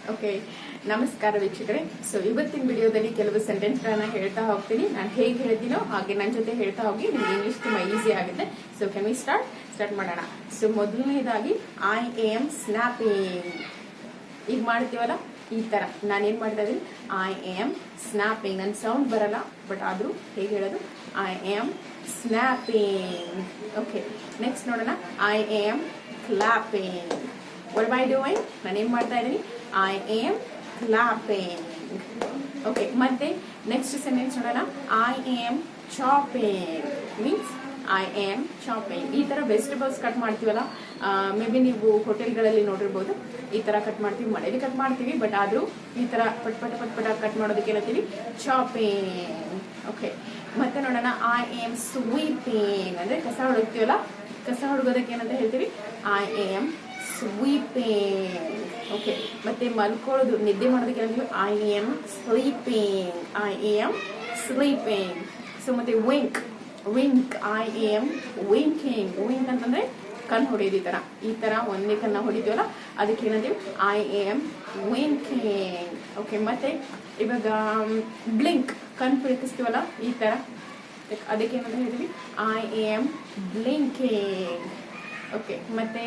Okay, ನಮಸ್ಕಾರ ವೀಕ್ಷಕರೇ. So ಇವತ್ತಿನ ವಿಡಿಯೋದಲ್ಲಿ ಕೆಲವು ಸೆಂಟೆನ್ಸ್ಗಳನ್ನ ಹೇಳ್ತಾ ಹೋಗ್ತೀನಿ. ನಾನು ಹೇಗೆ ಹೇಳ್ತೀನೋ ಹಾಗೆ ನನ್ನ ಜೊತೆ ಹೇಳ್ತಾ ಹೋಗಿ ನಿಮ್ಗೆ ಇಂಗ್ಲಿಷ್ ತುಂಬಾ ಈಸಿ ಆಗುತ್ತೆ. ಸೊ ಕ್ಯಾನ್ ವಿ ಸ್ಟಾರ್ಟ್ ಮಾಡೋಣ. ಸೊ ಮೊದಲನೇದಾಗಿ ಐ ಆಮ್ ಸ್ನ್ಯಾಪಿಂಗ್. ಈಗ ಮಾಡ್ತೀವಲ್ಲ ಈ ತರ ನಾನೇನ್ ಮಾಡ್ತಾ ಇದ್ದೀನಿ, ಐ ಆಮ್ ಸ್ನ್ಯಾಪಿಂಗ್. ನನ್ನ ಸೌಂಡ್ ಬರಲ್ಲ, ಬಟ್ ಆದ್ರೂ ಹೇಗೆ ಹೇಳೋದು, I am snapping. Okay, next ನೋಡೋಣ. I am clapping. What am I doing? ನಾನೇನ್ ಮಾಡ್ತಾ ಇದ್ದೀನಿ, ಐ ಆಮ್ ಕ್ಲಾಪಿಂಗ್. ಓಕೆ, ಮತ್ತೆ ನೆಕ್ಸ್ಟ್ ಸೆಂಟೆನ್ಸ್ ನೋಡೋಣ. I am chopping means I am chopping. ಈ ತರ ವೆಜಿಟೇಬಲ್ಸ್ ಕಟ್ ಮಾಡ್ತೀವಲ್ಲ, ಮೇ ಬಿ ನೀವು ಹೋಟೆಲ್ಗಳಲ್ಲಿ ನೋಡಿರ್ಬೋದು. ಈ ತರ ಕಟ್ ಮಾಡ್ತೀವಿ, ಮನೇಲಿ ಕಟ್ ಮಾಡ್ತೀವಿ, ಬಟ್ ಆದ್ರೂ ಈ ತರ ಪಟ್ ಕಟ್ ಮಾಡೋದಕ್ಕೆ ಏನಂತೀವಿ, ಚಾಪಿಂಗ್. ಓಕೆ, ಮತ್ತೆ ನೋಡೋಣ. ಐ ಆಮ್ ಸ್ವೀಪಿಂಗ್ ಅಂದ್ರೆ ಕಸ ಹೊಡಗ್ತೀವಲ್ಲ, ಕಸ ಹೊಡಗೋದಕ್ಕೆ ಏನಂತ ಹೇಳ್ತೀವಿ, ಐ ಆಮ್ ಸ್ವೀಪಿಂಗ್. ಓಕೆ, ಮತ್ತೆ ಮಲ್ಕೊಳ್ಳೋದು, ನಿದ್ದೆ ಮಾಡೋದಕ್ಕೆ ಏನಂತೀವಿ, I am sleeping. I am sleeping. So ಮತ್ತೆ wink, I am winking. Wink ಅಂತಂದ್ರೆ ಕಣ್ ಹೊಡೆಯೋದು. ಈ ತರ ಒಂದೇ ಕಣ್ಣ ಹೊಡಿತೀವಲ್ಲ, ಅದಕ್ಕೆ ಏನಂತೀವಿ, ಐ ಆಮ್ ವಿಂಕಿಂಗ್. ಓಕೆ, ಮತ್ತೆ ಇವಾಗ ಬ್ಲಿಂಕ್, ಕಣ್ ಪಿಳಿಸ್ತೀವಲ್ಲ ಈ ತರ, ಅದಕ್ಕೆ ಏನಂತ ಹೇಳ್ತೀವಿ, ಐ ಆಮ್ ಬ್ಲಿಂಕಿಂಗ್. ಓಕೆ, ಮತ್ತೆ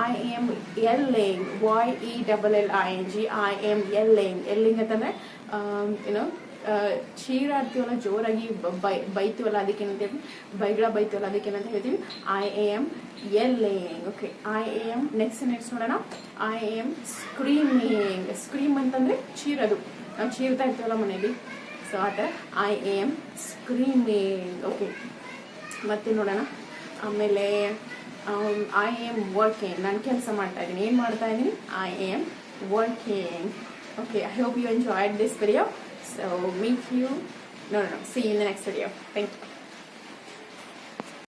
I am yelling, YELLING. I am yelling ಅಂತಂದ್ರೆ ಏನೋ ಚೀರಾಡ್ತೀವಲ್ಲ, ಜೋರಾಗಿ ಬೈತೀವಲ್ಲ, ಅದಕ್ಕೆ ಏನಂತೀವಿ, ಬೈತೀವಲ್ಲ, ಅದಕ್ಕೆ ಏನಂತ ಹೇಳ್ತೀವಿ, I am yelling. Okay, I am next ನೋಡೋಣ. I am screaming. ಸ್ಕ್ರೀಮ್ ಅಂತಂದ್ರೆ ಚೀರೋದು, ನಾವು ಚೀರ್ತಾ ಇರ್ತೀವಲ್ಲ ಮನೇಲಿ, ಸೊ ಆ ಥರ ಐ ಆಮ್ ಸ್ಕ್ರೀಮಿಂಗ್. ಓಕೆ, ಮತ್ತೆ ನೋಡೋಣ. ಆಮೇಲೆ ಐ ಆಮ್ ವರ್ಕಿಂಗ್. ನಾನು ಕೆಲಸ ಮಾಡ್ತಾ ಇದ್ದೀನಿ. ಏನು ಮಾಡ್ತಾ ಇದ್ದೀನಿ, I am working. Okay, I hope you enjoyed this video. So meet you, no, see you in the next video. Thank you.